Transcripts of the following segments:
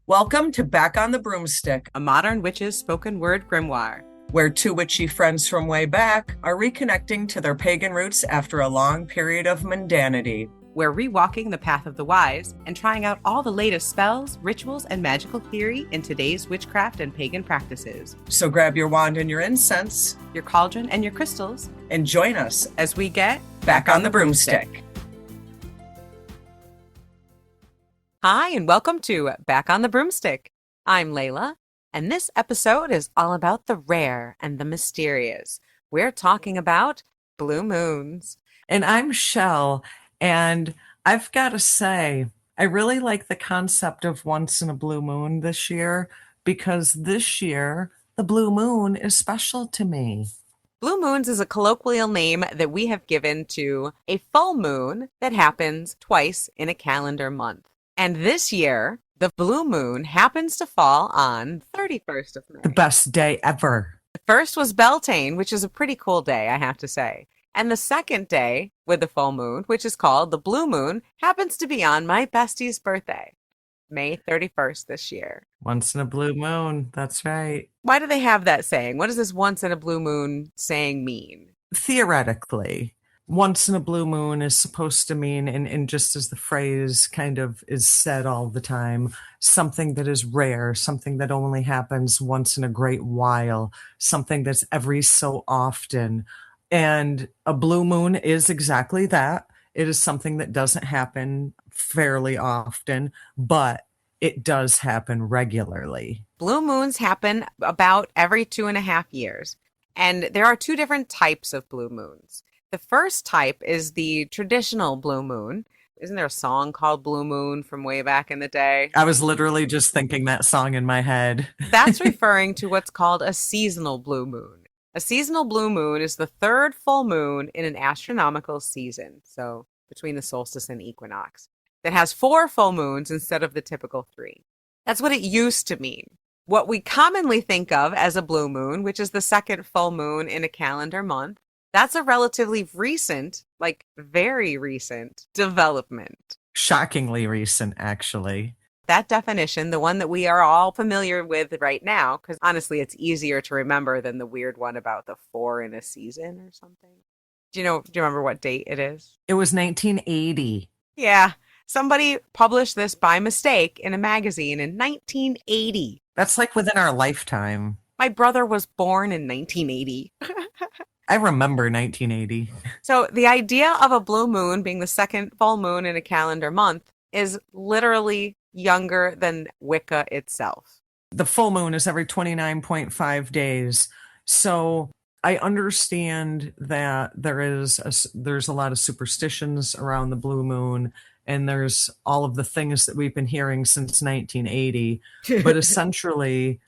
Welcome to Back on the Broomstick, A modern witch's spoken word grimoire. where two witchy friends from way back are reconnecting to their pagan roots after a long period of mundanity. We're rewalking the path of the wise and trying out all the latest spells, rituals, and magical theory in today's witchcraft and pagan practices. So grab your wand and your incense Your cauldron and your crystals and join us as we get back on the broomstick. Hi, and welcome to Back on the Broomstick. I'm Layla, and this episode is all about the rare and the mysterious. We're talking about blue moons. And I'm Chelle, and I've got to say, I really like the concept of once in a blue moon this year because this year the blue moon is special to me. Blue moons is a colloquial name that we have given to a full moon that happens twice in a calendar month. And this year, the blue moon happens to fall on 31st of May. The best day ever. The first was Beltane, which is a pretty cool day, I have to say. And the second day with the full moon, which is called the blue moon, happens to be on my bestie's birthday, May 31st this year. Once in a blue moon, that's right. Why do they have that saying? What does this once in a blue moon saying mean? Theoretically, once in a blue moon is supposed to mean, and just as the phrase kind of is said all the time, something that is rare, something that only happens once in a great while, something that's every so often. And a blue moon is exactly that. It is something that doesn't happen fairly often, but it does happen regularly. Blue moons happen about every 2.5 years. And there are two different types of blue moons. The first type is the traditional blue moon. Isn't there a song called Blue Moon from way back in the day? I was literally just thinking that song in my head. That's referring to what's called a seasonal blue moon. A seasonal blue moon is the third full moon in an astronomical season, so between the solstice and equinox, that has 4 full moons instead of the typical 3. That's what it used to mean. What we commonly think of as a blue moon, which is the second full moon in a calendar month, that's a relatively recent, like very recent development. Shockingly recent, actually. That definition, the one that we are all familiar with right now, because honestly, it's easier to remember than the weird one about the 4 in a season or something. Do you remember what date it is? It was 1980. Yeah, somebody published this by mistake in a magazine in 1980. That's like within our lifetime. My brother was born in 1980. I remember 1980. So the idea of a blue moon being the second full moon in a calendar month is literally younger than Wicca itself. The full moon is every 29.5 days. So I understand that there's a lot of superstitions around the blue moon, and there's all of the things that we've been hearing since 1980. But essentially,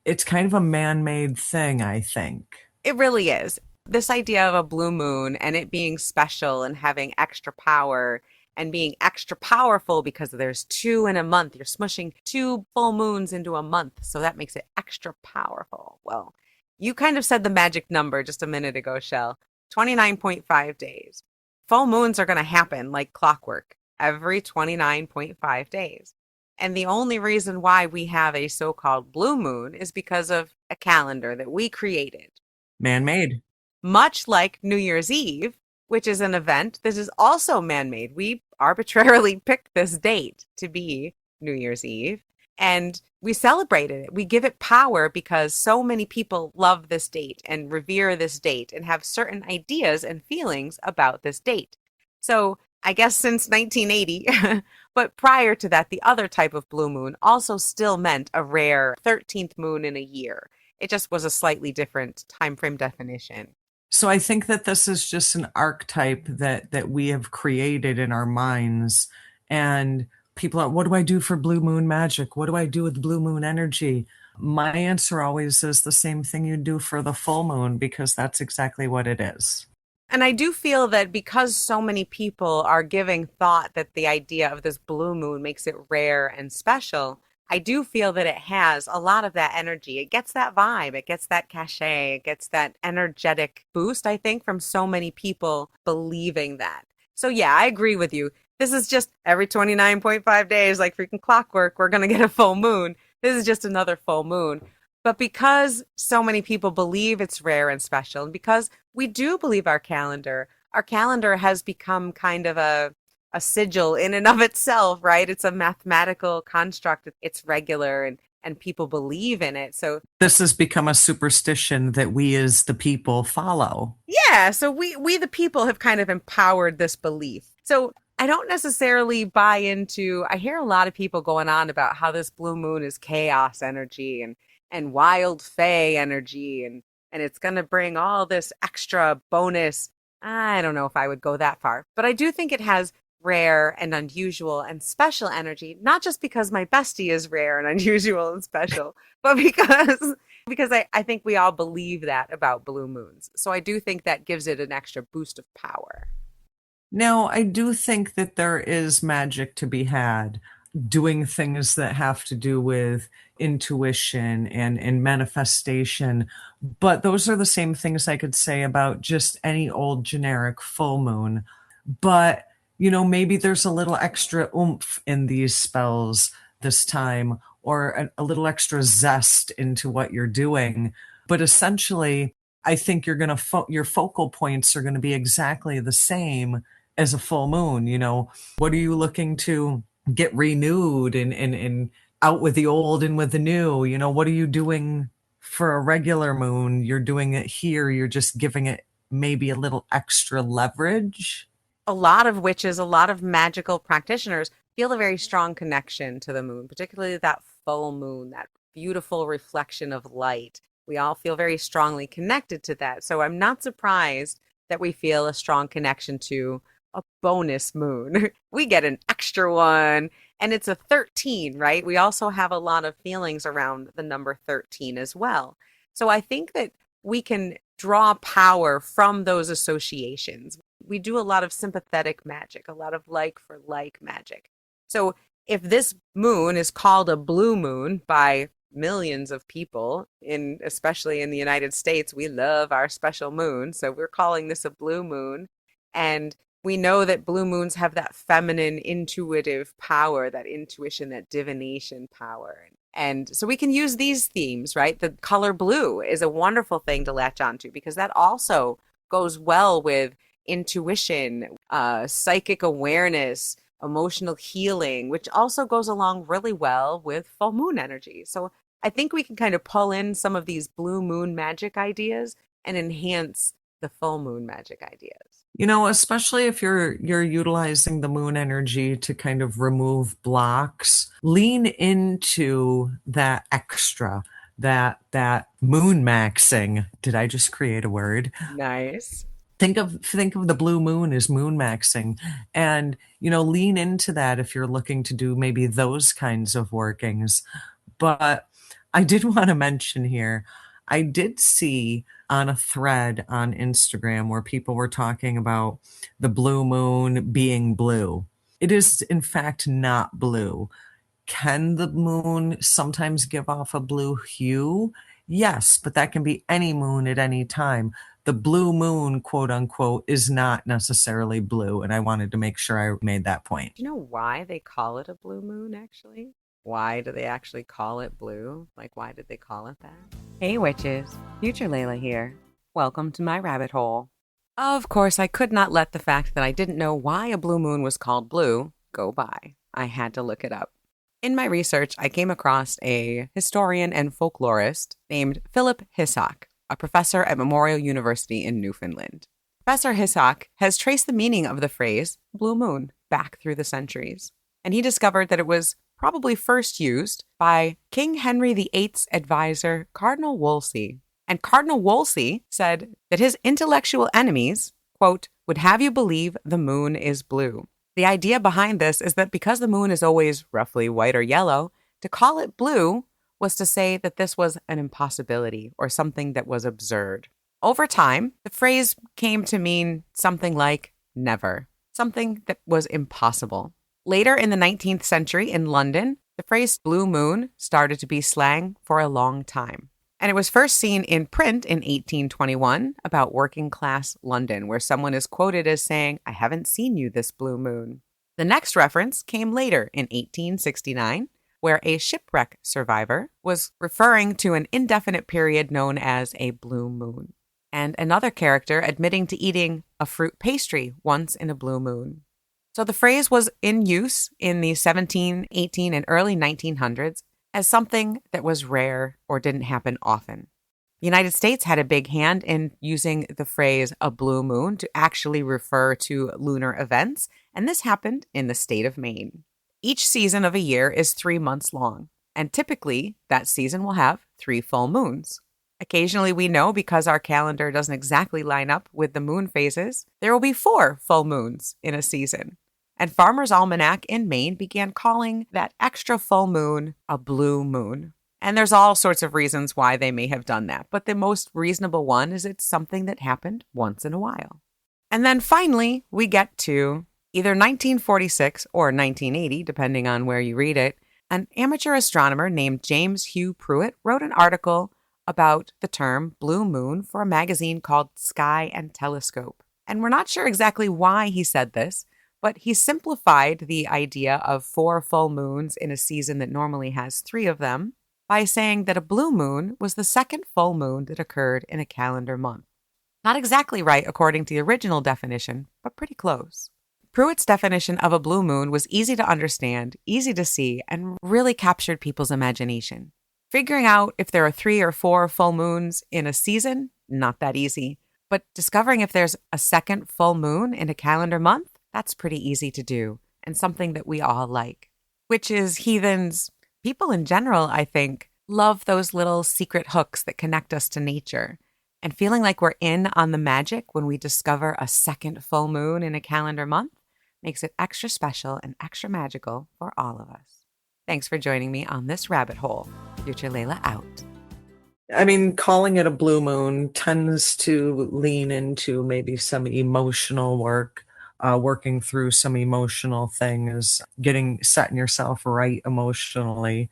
it's kind of a man-made thing, I think. It really is. This idea of a blue moon and it being special and having extra power and being extra powerful because there's 2 in a month. You're smushing 2 full moons into a month, so that makes it extra powerful. Well, you kind of said the magic number just a minute ago, Chelle. 29.5 days. Full moons are going to happen like clockwork every 29.5 days. And the only reason why we have a so-called blue moon is because of a calendar that we created. Man-made. Much like New Year's Eve, which is an event that is also man-made. We arbitrarily picked this date to be New Year's Eve, and we celebrated it. We give it power because so many people love this date and revere this date and have certain ideas and feelings about this date. So I guess since 1980, but prior to that, the other type of blue moon also still meant a rare 13th moon in a year. It just was a slightly different time frame definition. So I think that this is just an archetype that we have created in our minds. And people are, what do I do for blue moon magic? What do I do with blue moon energy? My answer always is the same thing you do for the full moon, because that's exactly what it is. And I do feel that because so many people are giving thought that the idea of this blue moon makes it rare and special, I do feel that it has a lot of that energy. It gets that vibe. It gets that cachet. It gets that energetic boost, I think, from so many people believing that. So yeah, I agree with you. this is just every 29.5 days, like freaking clockwork, we're going to get a full moon. This is just another full moon. But because so many people believe it's rare and special, and because we do believe our calendar has become kind of a sigil in and of itself, right? It's a mathematical construct. It's regular and people believe in it. So This has become a superstition that we as the people follow. yeah, so we the people have kind of empowered this belief. So I don't necessarily buy into, I hear a lot of people going on about how this blue moon is chaos energy and wild fae energy and it's going to bring all this extra bonus. I don't know if I would go that far, but I do think it has rare and unusual and special energy, not just because my bestie is rare and unusual and special, but because I think we all believe that about blue moons. So I do think that gives it an extra boost of power. Now, I do think that there is magic to be had doing things that have to do with intuition and manifestation. But those are the same things I could say about just any old generic full moon. But, maybe there's a little extra oomph in these spells this time, or a little extra zest into what you're doing. But essentially, I think you're going to, your focal points are going to be exactly the same as a full moon. What are you looking to get renewed and out with the old and with the new? What are you doing for a regular moon? You're doing it here. You're just giving it maybe a little extra leverage. A lot of witches, a lot of magical practitioners feel a very strong connection to the moon, particularly that full moon, that beautiful reflection of light. We all feel very strongly connected to that. So I'm not surprised that we feel a strong connection to a bonus moon. We get an extra one, and it's a 13, right? We also have a lot of feelings around the number 13 as well. So I think that we can draw power from those associations. We do a lot of sympathetic magic, a lot of like for like magic. So if this moon is called a blue moon by millions of people, especially in the United States, we love our special moon. So we're calling this a blue moon. And we know that blue moons have that feminine intuitive power, that intuition, that divination power. And so we can use these themes, right? The color blue is a wonderful thing to latch onto because that also goes well with intuition, psychic awareness, emotional healing, which also goes along really well with full moon energy. So I think we can kind of pull in some of these blue moon magic ideas and enhance the full moon magic ideas. Especially if you're utilizing the moon energy to kind of remove blocks, lean into that extra, that moon maxing. Did I just create a word? Nice. Think of the blue moon as moon maxing, and lean into that if you're looking to do maybe those kinds of workings. But I did want to mention here, I did see on a thread on Instagram where people were talking about the blue moon being blue. It is, in fact, not blue. Can the moon sometimes give off a blue hue? Yes, but that can be any moon at any time. The blue moon, quote unquote, is not necessarily blue. And I wanted to make sure I made that point. Do you know why they call it a blue moon, actually? Why do they actually call it blue? Like, why did they call it that? Hey, witches. Future Layla here. Welcome to my rabbit hole. Of course, I could not let the fact that I didn't know why a blue moon was called blue go by. I had to look it up. In my research, I came across a historian and folklorist named Philip Hissock, a professor at Memorial University in Newfoundland. Professor Hissock has traced the meaning of the phrase blue moon back through the centuries, and he discovered that it was probably first used by King Henry VIII's advisor, Cardinal Wolsey. And Cardinal Wolsey said that his intellectual enemies, quote, would have you believe the moon is blue. The idea behind this is that because the moon is always roughly white or yellow, to call it blue was to say that this was an impossibility or something that was absurd. Over time, the phrase came to mean something like never, something that was impossible. Later in the 19th century in London, the phrase blue moon started to be slang for a long time. And it was first seen in print in 1821 about working class London, where someone is quoted as saying, I haven't seen you this blue moon. The next reference came later in 1869, where a shipwreck survivor was referring to an indefinite period known as a blue moon, and another character admitting to eating a fruit pastry once in a blue moon. So the phrase was in use in the 17, 18, and early 1900s as something that was rare or didn't happen often. The United States had a big hand in using the phrase a blue moon to actually refer to lunar events, and this happened in the state of Maine. Each season of a year is 3 months long, and typically that season will have 3 full moons. Occasionally, we know because our calendar doesn't exactly line up with the moon phases, there will be 4 full moons in a season. And Farmer's Almanac in Maine began calling that extra full moon a blue moon. And there's all sorts of reasons why they may have done that, but the most reasonable one is it's something that happened once in a while. And then finally, we get to either 1946 or 1980, depending on where you read it. An amateur astronomer named James Hugh Pruitt wrote an article about the term blue moon for a magazine called Sky and Telescope. And we're not sure exactly why he said this, but he simplified the idea of 4 full moons in a season that normally has 3 of them by saying that a blue moon was the second full moon that occurred in a calendar month. Not exactly right according to the original definition, but pretty close. Pruitt's definition of a blue moon was easy to understand, easy to see, and really captured people's imagination. Figuring out if there are 3 or 4 full moons in a season, not that easy. But discovering if there's a second full moon in a calendar month, that's pretty easy to do, and something that we all like. Witches, heathens, people in general, I think, love those little secret hooks that connect us to nature. And feeling like we're in on the magic when we discover a second full moon in a calendar month makes it extra special and extra magical for all of us. Thanks for joining me on this rabbit hole. Future Laylla out. I mean, calling it a blue moon tends to lean into maybe some emotional work, working through some emotional things, setting yourself right emotionally.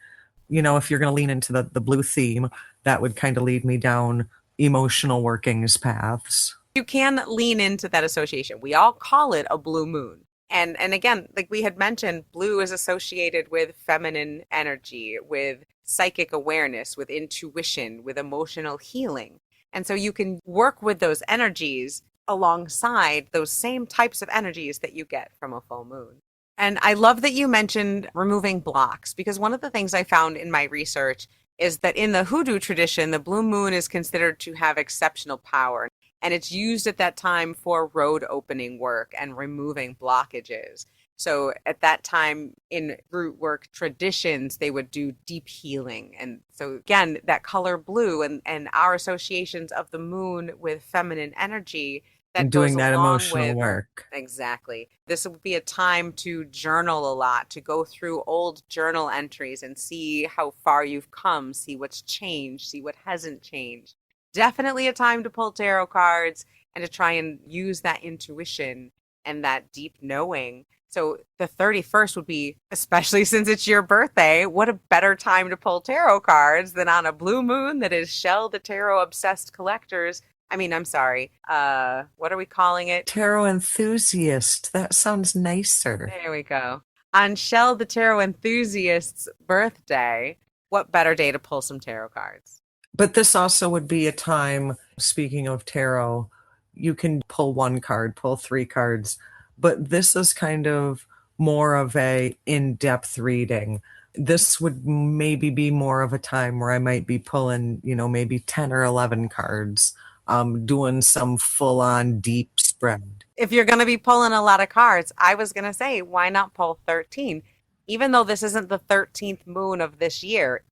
You know, if you're going to lean into the blue theme, that would kind of lead me down emotional workings paths. You can lean into that association. We all call it a blue moon. And again, like we had mentioned, blue is associated with feminine energy, with psychic awareness, with intuition, with emotional healing. And so you can work with those energies alongside those same types of energies that you get from a full moon. And I love that you mentioned removing blocks, because one of the things I found in my research is that in the hoodoo tradition, the blue moon is considered to have exceptional power. And it's used at that time for road opening work and removing blockages. So at that time in root work traditions, they would do deep healing. And so again, that color blue and our associations of the moon with feminine energy that And doing goes that along emotional with work. exactly. This would be a time to journal a lot, to go through old journal entries and see how far you've come, see what's changed, see what hasn't changed. Definitely a time to pull tarot cards and to try and use that intuition and that deep knowing. So the 31st would be, especially since it's your birthday, what a better time to pull tarot cards than on a blue moon that is Chelle the Tarot Obsessed Collectors. I'm sorry. What are we calling it? Tarot enthusiast. That sounds nicer. There we go. On Chelle the Tarot Enthusiast's birthday, what better day to pull some tarot cards? But this also would be a time, speaking of tarot, you can pull 1 card, pull 3 cards, but this is kind of more of a in-depth reading. This would maybe be more of a time where I might be pulling, maybe 10 or 11 cards, doing some full-on deep spread. If you're going to be pulling a lot of cards, I was going to say, why not pull 13? Even though this isn't the 13th moon of this year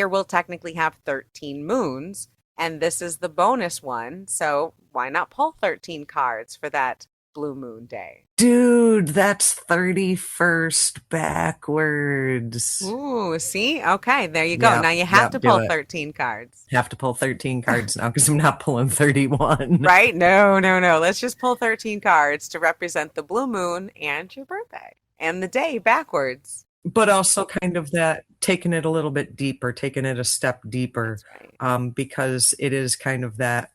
will technically have 13 moons, and this is the bonus one. So why not pull 13 cards for that blue moon day? Dude, that's 31st backwards. Ooh, see? Okay, there you go. Yep, Now you have to do pull it. 13 cards. Have to pull 13 cards now because I'm not pulling 31. Right? No. Let's just pull 13 cards to represent the blue moon and your birthday and the day backwards. But also kind of that taking it a little bit deeper, taking it a step deeper, That's right. because it is kind of that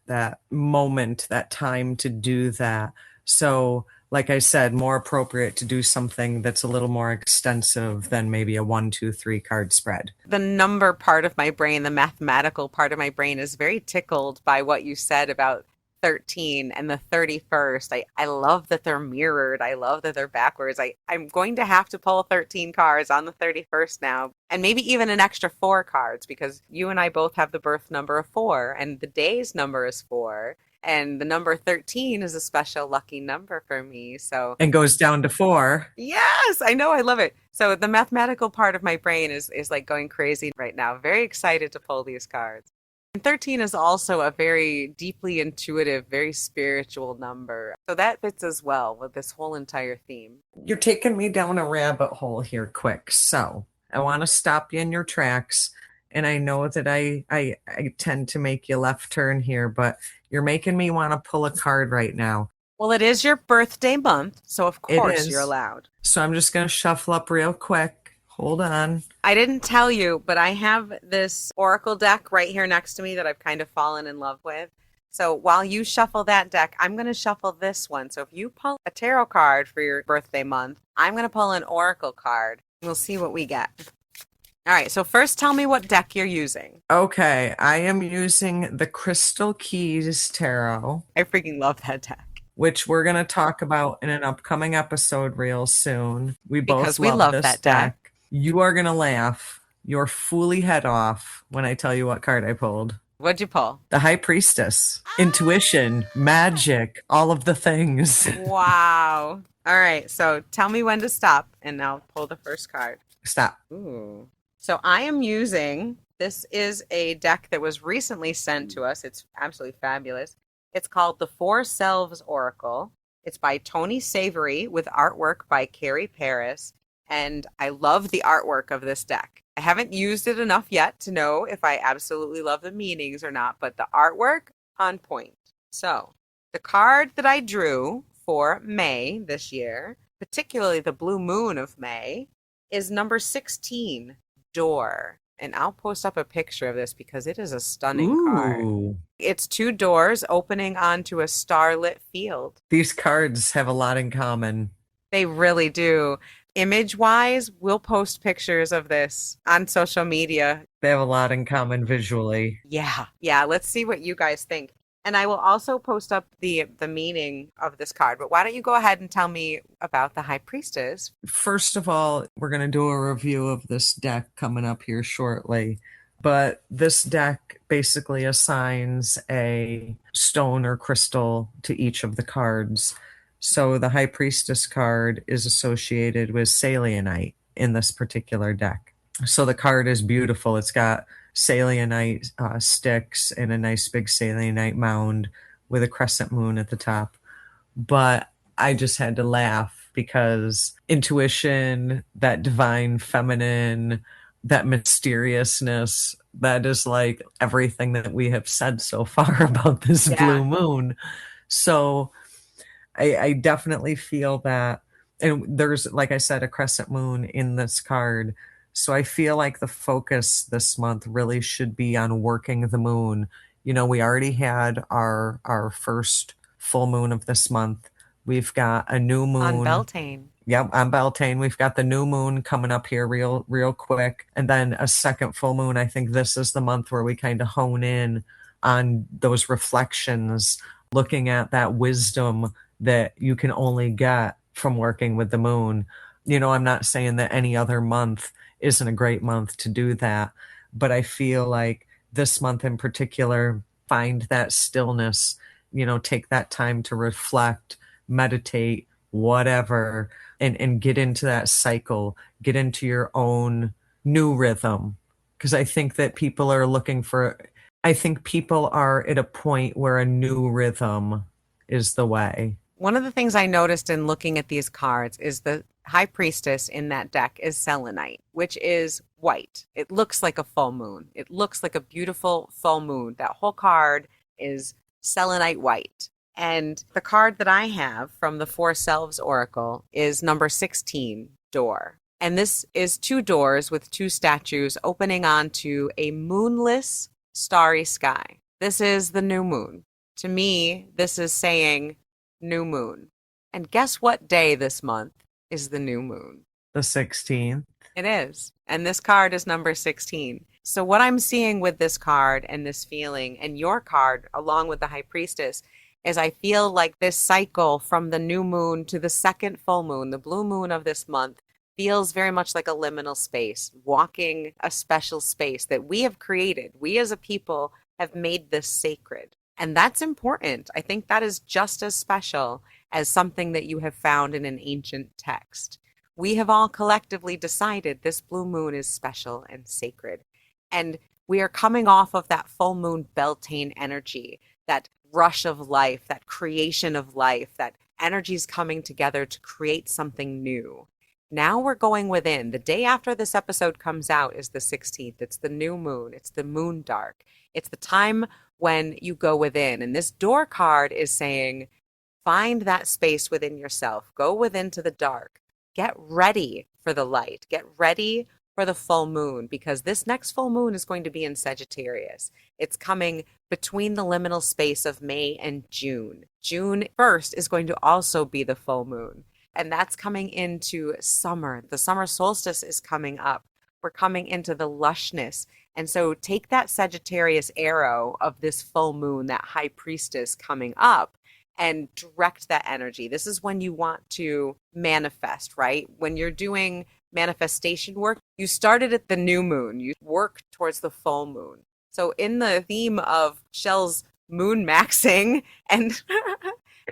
moment, that time to do that. So like I said, more appropriate to do something that's a little more extensive than maybe a 1, 2, 3 card spread. The number part of my brain, the mathematical part of my brain, is very tickled by what you said about 13 and the 31st. I love that they're mirrored. I love that they're backwards. I'm going to have to pull 13 cards on the 31st now, and maybe even an extra 4 cards, because you and I both have the birth number of 4, and the day's number is 4. And the number 13 is a special lucky number for me. So, And goes down to 4. yes, I know, I love it. So the mathematical part of my brain is like going crazy right now. Very excited to pull these cards. And 13 is also a very deeply intuitive, very spiritual number. So that fits as well with this whole entire theme. You're taking me down a rabbit hole here quick. So I want to stop you in your tracks. And I know that I tend to make you left turn here, but you're making me want to pull a card right now. Well, it is your birthday month, so of It course is. you're allowed. So I'm just going to shuffle up real quick. Hold on. I didn't tell you, but I have this oracle deck right here next to me that I've kind of fallen in love with. So while you shuffle that deck, I'm going to shuffle this one. So if you pull a tarot card for your birthday month, I'm going to pull an oracle card. We'll see what we get. All right, so first tell me what deck you're using. Okay, I am using the Crystal Keys Tarot, I freaking love that deck. which we're going to talk about in an upcoming episode real soon. We both Because we love love this that deck. You are going to laugh your fooly head off when I tell you what card I pulled. What'd you pull? The High Priestess. Intuition, magic, all of the things. Wow. All right, so tell me when to stop, and I'll pull the first card. Stop. Ooh. So I am using, this is a deck that was recently sent to us. It's absolutely fabulous. It's called the Four Selves Oracle. It's by Tony Savory with artwork by Carrie Paris. And I love the artwork of this deck. I haven't used it enough yet to know if I absolutely love the meanings or not, but the artwork, on point. So the card that I drew for May this year, particularly the blue moon of May, is number 16. Door. And I'll post up a picture of this because it is a stunning card. It's 2 doors opening onto a starlit field. These cards have a lot in common. They really do. Image wise, we'll post pictures of this on social media. They have a lot in common visually. Yeah. Let's see what you guys think. And I will also post up the meaning of this card. But why don't you go ahead and tell me about the High Priestess? First of all, we're going to do a review of this deck coming up here shortly. But this deck basically assigns a stone or crystal to each of the cards. So the High Priestess card is associated with selenite in this particular deck. So the card is beautiful. It's got selenite sticks and a nice big selenite mound with a crescent moon at the top. But I just had to laugh because intuition, that divine feminine, that mysteriousness, that is like everything that we have said so far about this blue moon. So I definitely feel that. And there's, like I said, a crescent moon in this card. So I feel like the focus this month really should be on working the moon. You know, we already had our first full moon of this month. We've got a new moon. On Beltane. Yep, on Beltane. We've got the new moon coming up here real quick. And then a second full moon. I think this is the month where we kind of hone in on those reflections, looking at that wisdom that you can only get from working with the moon. You know, I'm not saying that any other month isn't a great month to do that, but I feel like this month in particular, find that stillness, you know, take that time to reflect, meditate, whatever, and get into that cycle, get into your own new rhythm. Because I think that people are at a point where a new rhythm is the way. One of the things I noticed in looking at these cards is the High Priestess in that deck is selenite, which is white. It looks like a full moon. It looks like a beautiful full moon. That whole card is selenite white. And the card that I have from the Four Selves Oracle is number 16, Door. And this is 2 doors with 2 statues opening onto a moonless, starry sky. This is the new moon. To me, this is saying new moon. And guess what day this month is the new moon? The 16th. It is. And this card is number 16. So, what I'm seeing with this card and this feeling, and your card, along with the High Priestess, is I feel like this cycle from the new moon to the second full moon, the blue moon of this month, feels very much like a liminal space, walking a special space that we have created. We as a people have made this sacred. And that's important. I think that is just as special as something that you have found in an ancient text. We have all collectively decided this blue moon is special and sacred. And we are coming off of that full moon Beltane energy, that rush of life, that creation of life, that energy is coming together to create something new. Now we're going within. The day after this episode comes out is the 16th. It's the new moon. It's the moon dark. It's the time when you go within. And this door card is saying, find that space within yourself. Go within to the dark. Get ready for the light. Get ready for the full moon, because this next full moon is going to be in Sagittarius. It's coming between the liminal space of May and June. June 1st is going to also be the full moon. And that's coming into summer. The summer solstice is coming up. We're coming into the lushness. And so take that Sagittarius arrow of this full moon, that high priestess coming up, and direct that energy. This is when you want to manifest, right? When you're doing manifestation work, you started at the new moon, you work towards the full moon. So in the theme of Chelle's moon maxing and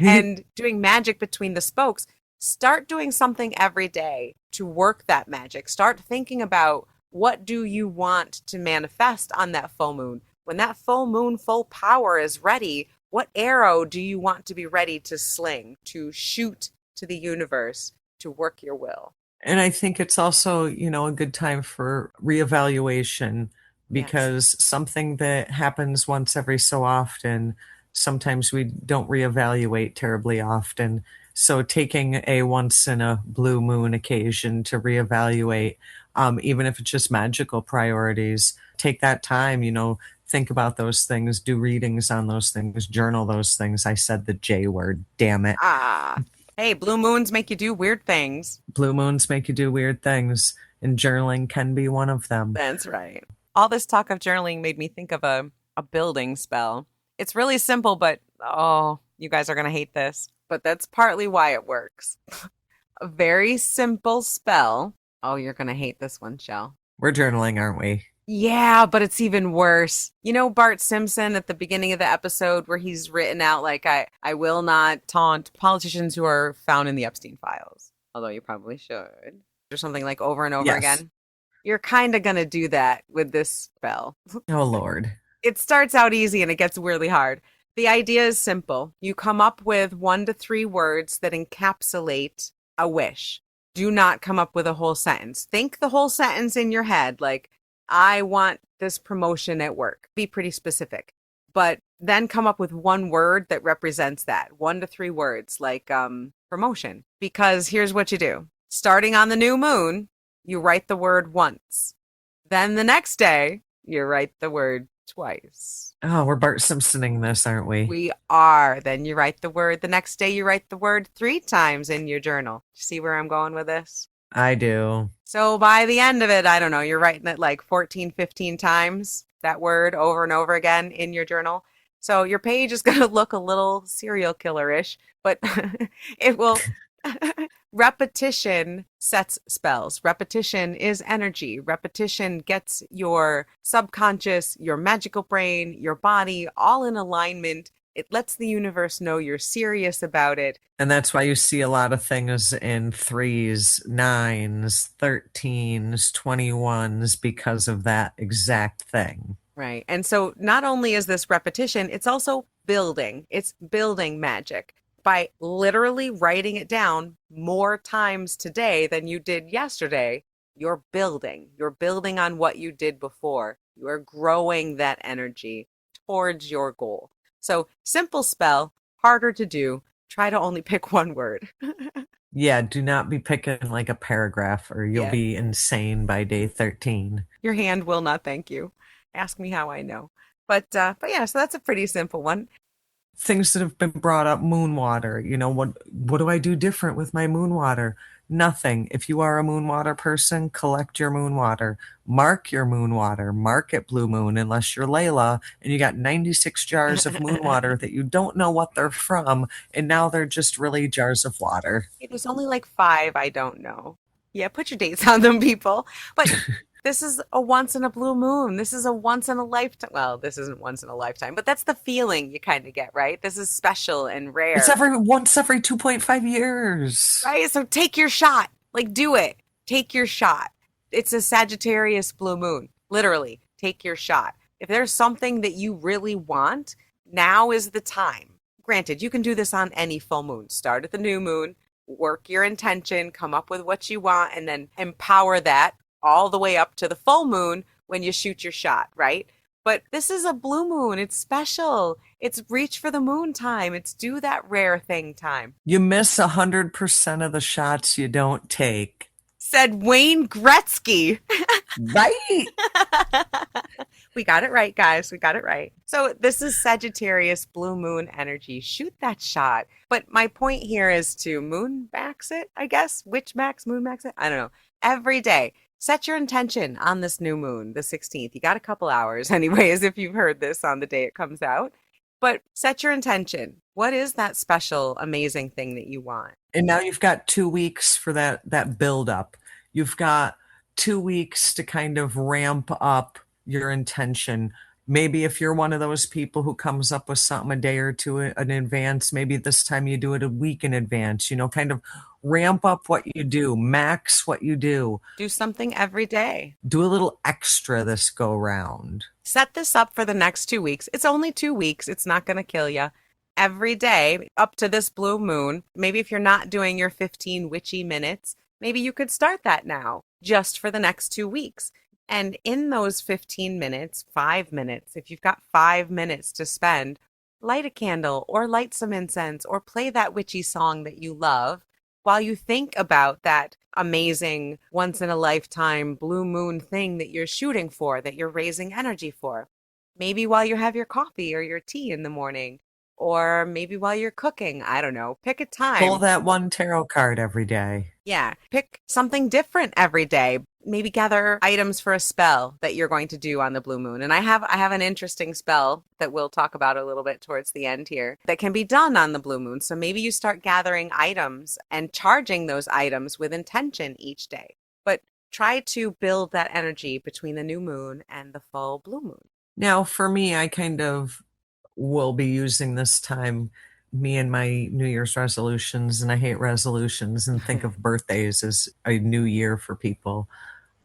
and doing magic between the spokes, start doing something every day to work that magic. Start thinking about, what do you want to manifest on that full moon? When that full moon, full power is ready, what arrow do you want to be ready to sling, to shoot to the universe, to work your will? And I think it's also, a good time for reevaluation, Yes. because something that happens once every so often, sometimes we don't reevaluate terribly often. So taking a once in a blue moon occasion to reevaluate, even if it's just magical priorities, take that time, think about those things, do readings on those things, journal those things. I said the J word, damn it. Ah, hey, blue moons make you do weird things. Blue moons make you do weird things, and journaling can be one of them. That's right. All this talk of journaling made me think of a building spell. It's really simple, but oh, you guys are going to hate this. But that's partly why it works. A very simple spell. Oh, you're going to hate this one, Chelle. We're journaling, aren't we? Yeah, but it's even worse. You know Bart Simpson at the beginning of the episode where he's written out, like, I will not taunt politicians who are found in the Epstein files. Although you probably should. Or something like over and over Yes. again. You're kind of going to do that with this spell. Oh, Lord. It starts out easy and it gets weirdly hard. The idea is simple. You come up with 1 to 3 words that encapsulate a wish. Do not come up with a whole sentence. Think the whole sentence in your head, like, I want this promotion at work. Be pretty specific. But then come up with 1 word that represents that. 1 to 3 words, like promotion. Because here's what you do. Starting on the new moon, you write the word once. Then the next day, you write the word twice. Oh, we're Bart Simpsoning this, aren't we? We are. Then you write the word. The next day, you write the word 3 times in your journal. See where I'm going with this? I do. So by the end of it, I don't know, you're writing it like 14, 15 times, that word over and over again in your journal. So your page is going to look a little serial killer-ish, but it will. Repetition sets spells. Repetition is energy. Repetition gets your subconscious, your magical brain, your body all in alignment. It lets the universe know you're serious about it. And that's why you see a lot of things in 3s, 9s, 13s, 21s, because of that exact thing. Right. And so not only is this repetition, it's also building. It's building magic. By literally writing it down more times today than you did yesterday, you're building. You're building on what you did before. You are growing that energy towards your goal. So simple spell, harder to do. Try to only pick 1 word. Yeah, do not be picking like a paragraph or you'll be insane by day 13. Your hand will not thank you. Ask me how I know. But yeah, so that's a pretty simple one. Things that have been brought up, moon water. What do I do different with my moon water? Nothing. If you are a moon water person, collect your moon water. Mark your moon water. Mark it blue moon, unless you're Layla and you got 96 jars of moon water that you don't know what they're from, and now they're just really jars of water. It was only like five, I don't know. Yeah, put your dates on them, people. But this is a once in a blue moon. This is a once in a lifetime. Well, this isn't once in a lifetime, but that's the feeling you kind of get, right? This is special and It's rare, every once every 2.5 years. right? So take your shot. Like, do it. Take your shot. It's a Sagittarius blue moon. Literally, take your shot. If there's something that you really want, now is the time. Granted, you can do this on any full moon. Start at the new moon, work your intention, come up with what you want, and then empower that all the way up to the full moon when you shoot your shot, right? But this is a blue moon. It's special. It's reach for the moon time. It's do that rare thing time. You miss 100% of the shots you don't take. Said Wayne Gretzky. Right? We got it right, guys. We got it right. So this is Sagittarius blue moon energy. Shoot that shot. But my point here is to moon max it, I guess. Witch max, moon max it. I don't know. Every day, set your intention on this new moon, the 16th. You got a couple hours, anyways, if you've heard this on the day it comes out. But set your intention. What is that special, amazing thing that you want? And now you've got 2 weeks for that build up. You've got 2 weeks to kind of ramp up your intention. Maybe if you're one of those people who comes up with something a day or two in advance, maybe this time you do it a week in advance, kind of ramp up what you do, max what you do. Do something every day. Do a little extra this go round. Set this up for the next 2 weeks. It's only 2 weeks. It's not going to kill you. Every day up to this blue moon, maybe if you're not doing your 15 witchy minutes, maybe you could start that now just for the next 2 weeks. And in those 15 minutes, 5 minutes, if you've got 5 minutes to spend, light a candle or light some incense or play that witchy song that you love while you think about that amazing once in a lifetime blue moon thing that you're shooting for, that you're raising energy for. Maybe while you have your coffee or your tea in the morning, or maybe while you're cooking. I don't know. Pick a Pull time. that one tarot card every day. Yeah, pick something different every day. Maybe gather items for a spell that you're going to do on the blue moon. And I have an interesting spell that we'll talk about a little bit towards the end here that can be done on the blue moon. So maybe you start gathering items and charging those items with intention each day. But try to build that energy between the new moon and the full blue moon. Now, for me, I kind of will be using this time, me and my New Year's resolutions, and I hate resolutions and think of birthdays as a new year for people,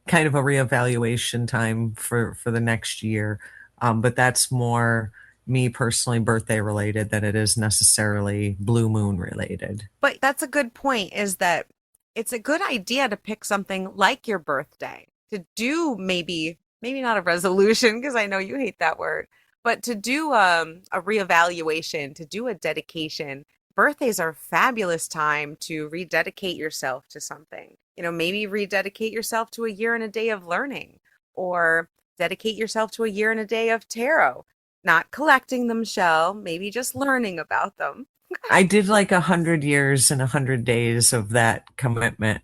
kind of a reevaluation time for the next year. But that's more me personally birthday related than it is necessarily blue moon related. But that's a good point, is that it's a good idea to pick something like your birthday to do, maybe not a resolution, because I know you hate that word, but to do a reevaluation, to do a dedication. Birthdays are a fabulous time to rededicate yourself to something. Maybe rededicate yourself to a year and a day of learning, or dedicate yourself to a year and a day of tarot. Not collecting them, Chelle, maybe just learning about them. I did like 100 years and 100 days of that commitment.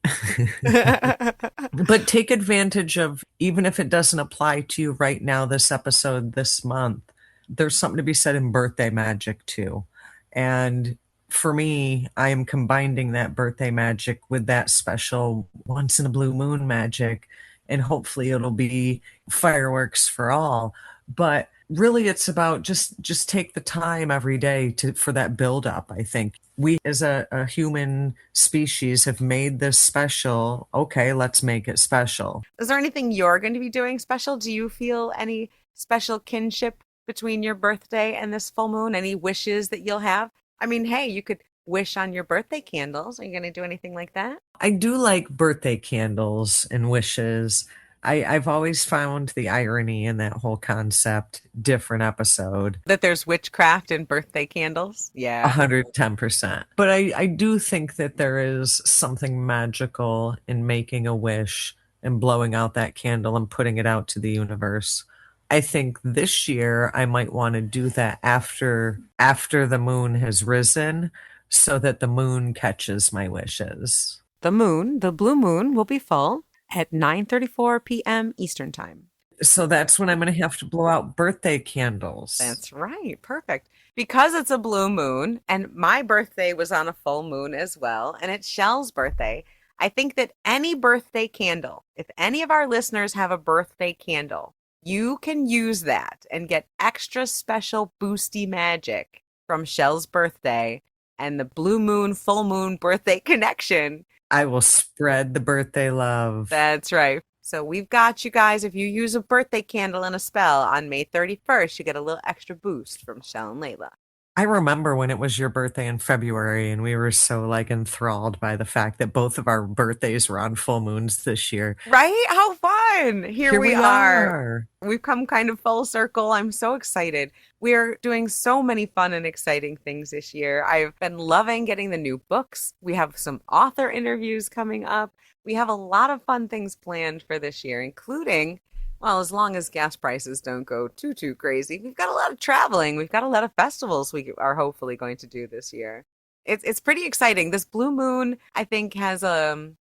But take advantage of, even if it doesn't apply to you right now, this episode, this month, there's something to be said in birthday magic too. And for me, I am combining that birthday magic with that special once in a blue moon magic. And hopefully it'll be fireworks for all. But really it's about just take the time every day for that build up. I think we as a human species have made this special. Okay, let's make it special. Is there anything you're going to be doing special? Do you feel any special kinship between your birthday and this full moon? Any wishes that you'll have? I mean, hey, you could wish on your birthday candles. Are you going to do anything like that? I do like birthday candles and wishes. I've always found the irony in that whole concept. Different episode. That there's witchcraft in birthday candles? Yeah. 110%. But I do think that there is something magical in making a wish and blowing out that candle and putting it out to the universe. I think this year I might want to do that after the moon has risen so that the moon catches my wishes. The moon, the blue moon, will be full at 9:34 p.m. Eastern Time. So that's when I'm going to have to blow out birthday candles. That's right. Perfect. Because it's a blue moon, and my birthday was on a full moon as well, and it's Shell's birthday, I think that any birthday candle, if any of our listeners have a birthday candle, you can use that and get extra special boosty magic from Shell's birthday and the blue moon, full moon birthday connection. I will spread the birthday love. That's right. So we've got you guys. If you use a birthday candle and a spell on May 31st, you get a little extra boost from Shell and Layla. I remember when it was your birthday in February, and we were so like enthralled by the fact that both of our birthdays were on full moons this year. Right? How fun! Here Here we we are. are. We've come kind of full circle. I'm so excited. We're doing so many fun and exciting things this year. I've been loving getting the new books. We have some author interviews coming up. We have a lot of fun things planned for this year, including, well, as long as gas prices don't go too crazy, we've got a lot of traveling. We've got a lot of festivals we are hopefully going to do this year. It's pretty exciting. This blue moon, I think, has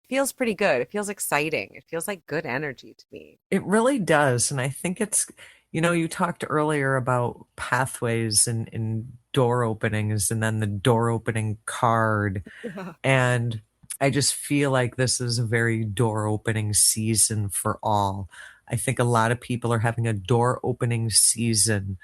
feels pretty good. It feels exciting. It feels like good energy to me. It really does. And I think you talked earlier about pathways and door openings and then the door opening card. And I just feel like this is a very door opening season for all. I think a lot of people are having a door opening season.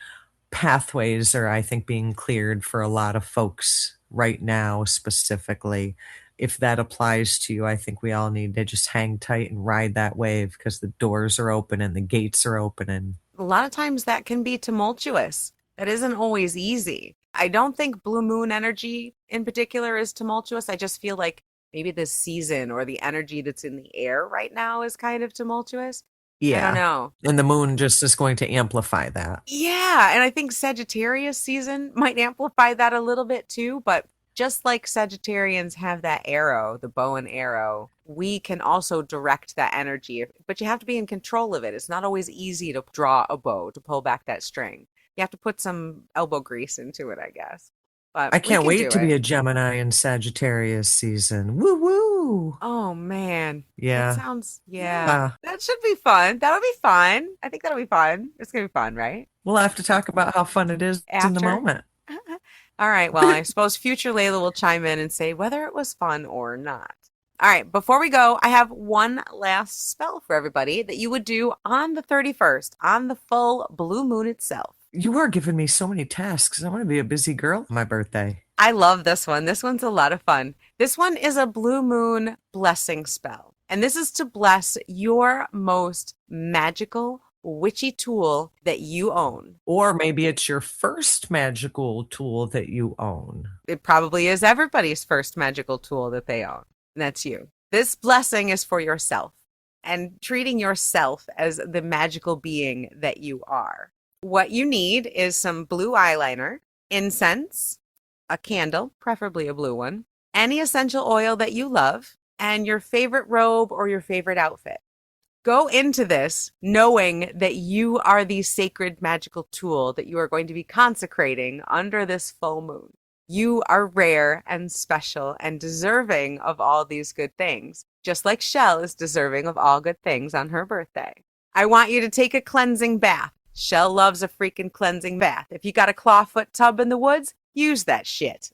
Pathways are, I think, being cleared for a lot of folks right now, specifically. If that applies to you, I think we all need to just hang tight and ride that wave because the doors are open and the gates are opening. A lot of times that can be tumultuous. That isn't always easy. I don't think blue moon energy in particular is tumultuous. I just feel like maybe this season or the energy that's in the air right now is kind of tumultuous. I don't Yeah. know. And the moon just is going to amplify that. Yeah, and I think Sagittarius season might amplify that a little bit too, but just like Sagittarians have that arrow, the bow and arrow, we can also direct that energy, but you have to be in control of it. It's not always easy to draw a bow, to pull back that string. You have to put some elbow grease into it, I guess. But I we can't can wait do to be it. a Gemini in Sagittarius season. Woo woo. Oh man. That Yeah. sounds, yeah. Yeah. That should be fun. That'll be fun. I think that'll be fun. It's gonna be fun, right? We'll have to talk about how fun it is in the After. moment. All right. Well, I suppose future Layla will chime in and say whether it was fun or not. All right. Before we go, I have one last spell for everybody that you would do on the 31st, on the full blue moon itself. You are giving me so many tasks. I'm going to be a busy girl on my birthday. I love this one. This one's a lot of fun. This one is a blue moon blessing spell. And this is to bless your most magical, witchy tool that you own. Or maybe it's your first magical tool that you own. It probably is everybody's first magical tool that they own. And that's you. This blessing is for yourself and treating yourself as the magical being that you are. What you need is some blue eyeliner, incense, a candle, preferably a blue one, any essential oil that you love, and your favorite robe or your favorite outfit. Go into this knowing that you are the sacred magical tool that you are going to be consecrating under this full moon. You are rare and special and deserving of all these good things, just like Shell is deserving of all good things on her birthday. I want you to take a cleansing bath. Shell loves a freaking cleansing bath. If you got a clawfoot tub in the woods, use that shit.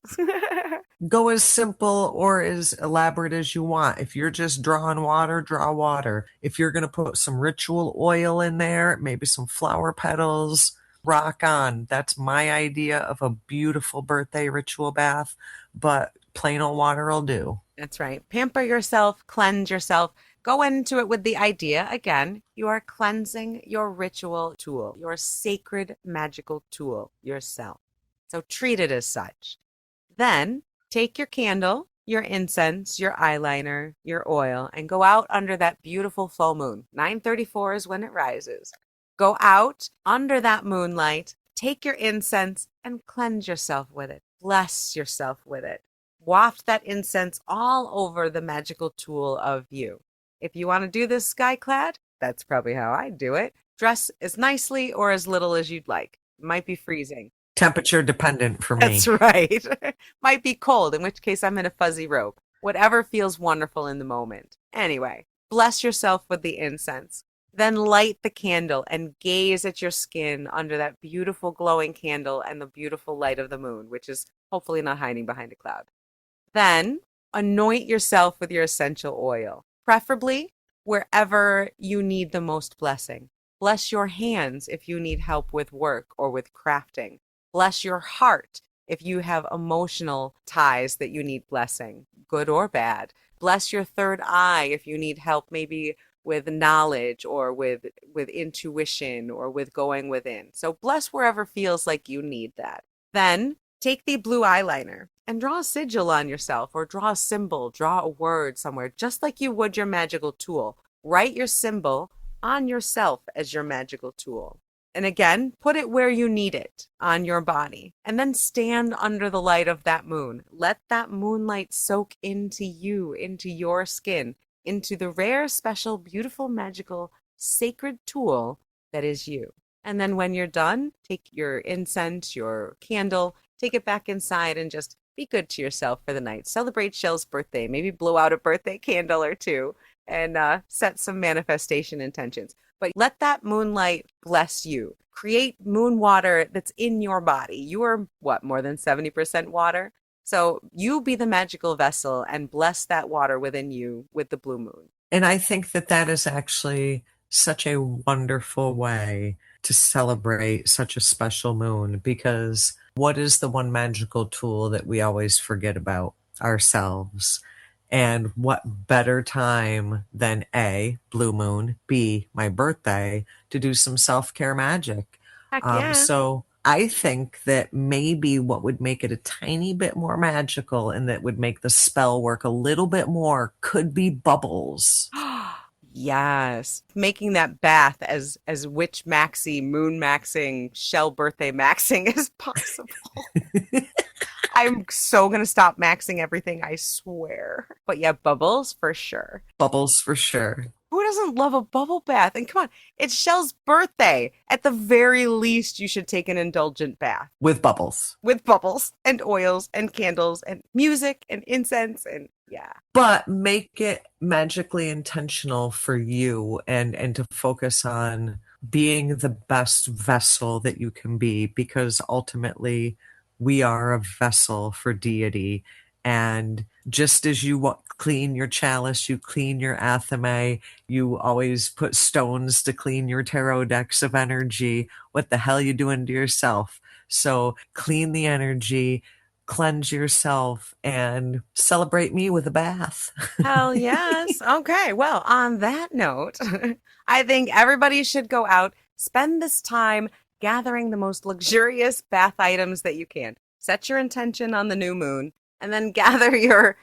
Go as simple or as elaborate as you want. If you're just drawing water, draw water. If you're going to put some ritual oil in there, maybe some flower petals, rock on. That's my idea of a beautiful birthday ritual bath, but plain old water will do. That's right. Pamper yourself, cleanse yourself. Go into it with the idea, again, you are cleansing your ritual tool, your sacred magical tool, yourself. So treat it as such. Then take your candle, your incense, your eyeliner, your oil, and go out under that beautiful full moon. 9:34 is when it rises. Go out under that moonlight, take your incense, and cleanse yourself with it. Bless yourself with it. Waft that incense all over the magical tool of you. If you want to do this sky clad, That's probably how I'd do it. Dress as nicely or as little as you'd like. It might be freezing. Temperature dependent for That's me. right. Might be cold, in which case I'm in a fuzzy robe. Whatever feels wonderful in the moment. Anyway, bless yourself with the incense. Then light the candle and gaze at your skin under that beautiful glowing candle and the beautiful light of the moon, which is hopefully not hiding behind a cloud. Then anoint yourself with your essential oil, preferably wherever you need the most blessing. Bless your hands if you need help with work or with crafting. Bless your heart if you have emotional ties that you need blessing, good or bad. Bless your third eye if you need help maybe with knowledge or with intuition or with going within. So bless wherever feels like you need that. Then take the blue eyeliner and draw a sigil on yourself or draw a symbol, draw a word somewhere, just like you would your magical tool. Write your symbol on yourself as your magical tool. And again, put it where you need it on your body. And then stand under the light of that moon. Let that moonlight soak into you, into your skin, into the rare, special, beautiful, magical, sacred tool that is you. And then when you're done, take your incense, your candle, take it back inside and just be good to yourself for the night. Celebrate Chelle's birthday. Maybe blow out a birthday candle or two and set some manifestation intentions. But let that moonlight bless you. Create moon water that's in your body. You are what, more than 70% water? So you be the magical vessel and bless that water within you with the blue moon. And I think that that is actually such a wonderful way to celebrate such a special moon, because what is the one magical tool that we always forget about? Ourselves. And what better time than A, blue moon, B, my birthday, to do some self-care magic? Heck yeah. So I think that maybe what would make it a tiny bit more magical and that would make the spell work a little bit more could be bubbles. Yes. Making that bath as witch maxi, moon maxing, shell birthday maxing as possible. I'm so going to stop maxing everything, I swear. But yeah, bubbles for sure. Bubbles for sure. Who doesn't love a bubble bath? And come on, it's Shell's birthday. At the very least, you should take an indulgent bath With bubbles. with bubbles and oils and candles and music and incense and yeah. But make it magically intentional for you, and to focus on being the best vessel that you can be, because ultimately we are a vessel for deity. And just as you clean your chalice, you clean your athame, you always put stones to clean your tarot decks of energy. What the hell you doing to yourself? So clean the energy, cleanse yourself, and celebrate me with a bath. Hell yes. Okay. Well, on that note, I think everybody should go out, spend this time gathering the most luxurious bath items that you can. Set your intention on the new moon and then gather your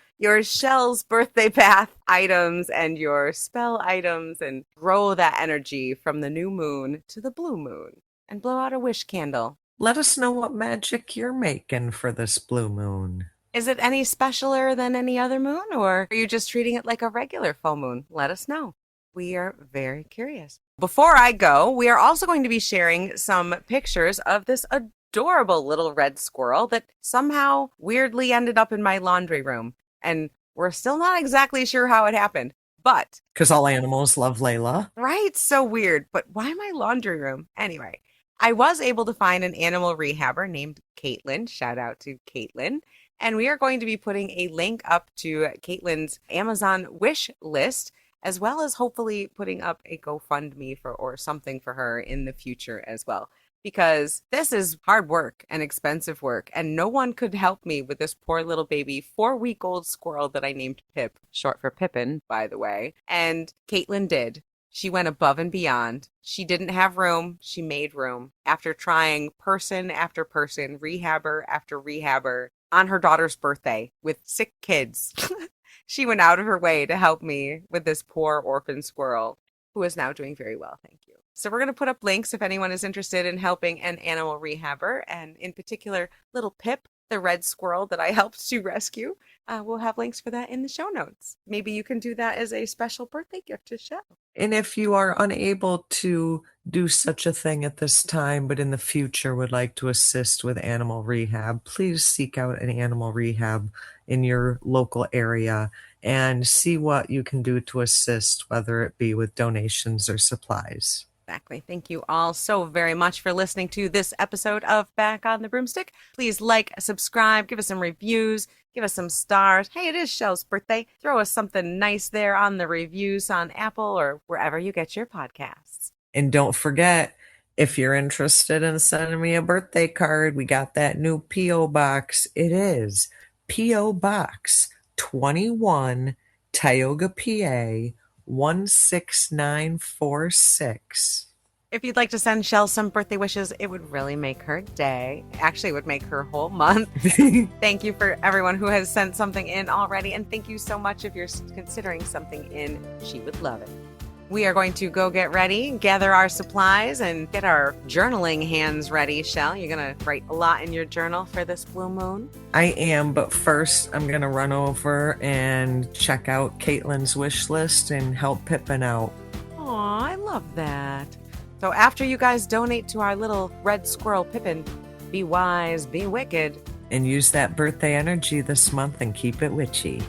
Shell's birthday bath items and your spell items and grow that energy from the new moon to the blue moon and blow out a wish candle. Let us know what magic you're making for this blue moon. Is it any specialer than any other moon, or are you just treating it like a regular full moon? Let us know. We are very curious. Before I go, we are also going to be sharing some pictures of this adorable little red squirrel that somehow weirdly ended up in my laundry room. And we're still not exactly sure how it happened, but. Because all animals love Layla. Right? So weird. But why my laundry room? Anyway, I was able to find an animal rehabber named Caitlin. Shout out to Caitlin. And we are going to be putting a link up to Caitlin's Amazon wish list, as well as hopefully putting up a GoFundMe for or something for her in the future as well. Because this is hard work and expensive work, and no one could help me with this poor little baby 4-week-old squirrel that I named Pip, short for Pippin, by the way. And Caitlin did. She went above and beyond. She didn't have room. She made room. After trying person after person, rehabber after rehabber, on her daughter's birthday with sick kids, she went out of her way to help me with this poor orphan squirrel who is now doing very well. Thank you. So we're going to put up links if anyone is interested in helping an animal rehabber, and in particular, little Pip the red squirrel that I helped to rescue. We'll have links for that in the show notes. Maybe you can do that as a special birthday gift to Chelle. And if you are unable to do such a thing at this time, but in the future would like to assist with animal rehab, please seek out an animal rehab in your local area and see what you can do to assist, whether it be with donations or supplies. Exactly. Thank you all so very much for listening to this episode of Back on the Broomstick. Please like, subscribe, give us some reviews, give us some stars. Hey, it is Chelle's birthday. Throw us something nice there on the reviews on Apple or wherever you get your podcasts. And don't forget, if you're interested in sending me a birthday card, we got that new P.O. Box. It is P.O. Box 21, Tioga, PA 16946. If you'd like to send Chelle some birthday wishes, it would really make her day. Actually, it would make her whole month. Thank you for everyone who has sent something in already. And thank you so much if you're considering something in. She would love it. We are going to go get ready, gather our supplies, and get our journaling hands ready. Chelle, you're going to write a lot in your journal for this blue moon? I am, but first I'm going to run over and check out Caitlin's wish list and help Pippin out. Aw, I love that. So after you guys donate to our little red squirrel Pippin, be wise, be wicked. And use that birthday energy this month and keep it witchy.